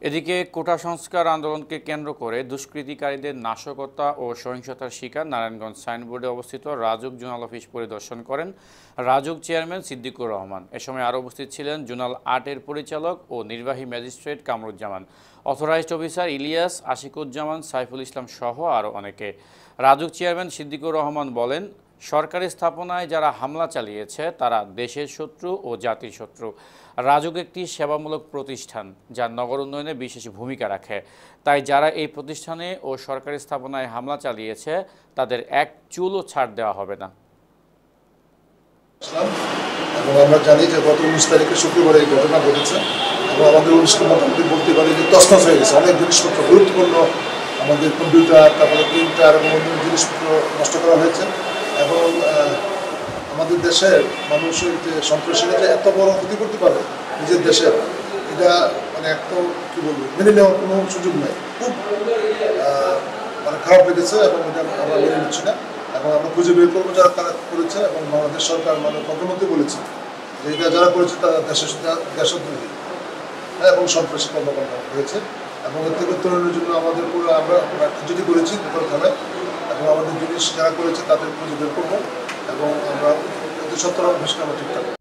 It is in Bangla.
এদিকে কোটা সংস্কার আন্দোলনকে কেন্দ্র করে দুষ্কৃতিকারীদের নাশকতা ও সহিংসতার শিকার নারায়ণগঞ্জ সাইনবোর্ডে অবস্থিত রাজউক জোনাল অফিস পরিদর্শন করেন রাজউক চেয়ারম্যান সিদ্দিকুর রহমান। এ সময় আরও উপস্থিত ছিলেন জোনাল ৮-এর পরিচালক ও নির্বাহী magistrate Kamruzzaman, authorised officer Ilias, Ashikuzzaman, Saiful Islam সহ আরও অনেকে। রাজউক চেয়ারম্যান সিদ্দিকুর রহমান বলেন, সরকারি স্থাপনায় যারা হামলা চালিয়েছে তারা দেশের শত্রু ও জাতির শত্রু। রাজউক একটি সেবামূলক প্রতিষ্ঠান যা নগর উন্নয়নে বিশেষ ভূমিকা রাখে। তাই যারা এই প্রতিষ্ঠানে ও সরকারি স্থাপনায় হামলা চালিয়েছে তাদের এক চুলও ছাড় দেওয়া হবে না। এবং আমরা জানি যে গত 19 তারিখে শুক্রবার এই ঘটনা ঘটেছে এবং আমাদের অনুষ্ঠান মোটামুটি বলতে পারি যে তছনছ হয়ে গেছে। অনেক জিনিসপত্র গুরুত্বপূর্ণ, আমাদের কম্পিউটার, তারপরে প্রিন্টার এবং অন্য জিনিসপত্র নষ্ট করা হয়েছে। এবং আমাদের দেশের মানুষের যে সন্ত্রাসীরা যে এত বড় ক্ষতি করতে পারে নিজের দেশের, এটা মানে একদম কী বলবো, মেনে নেওয়ার কোনো সুযোগ নেই। খুব মানে খারাপ লেগেছে এবং এটা আমরা মেনে নিচ্ছি না। এবং আমরা খুঁজে বের করবো যারা তারা করেছে এবং বাংলাদেশ সরকার মানে প্রধানমন্ত্রী বলেছে যে এটা যারা করেছে তারা দেশদ্রোহী এবং সন্ত্রাসী কর্মকাণ্ড হয়েছে। এবং এর থেকে উত্তরণের জন্য আমাদের পুরো আমরা যদি করেছি দুপুর থানায় এবং আমাদের জিনিস যারা করেছে তাদের খুঁজে বের করবো এবং আমরা অতি সত্তর ঘোষণা আমরা ঠিক থাকবো।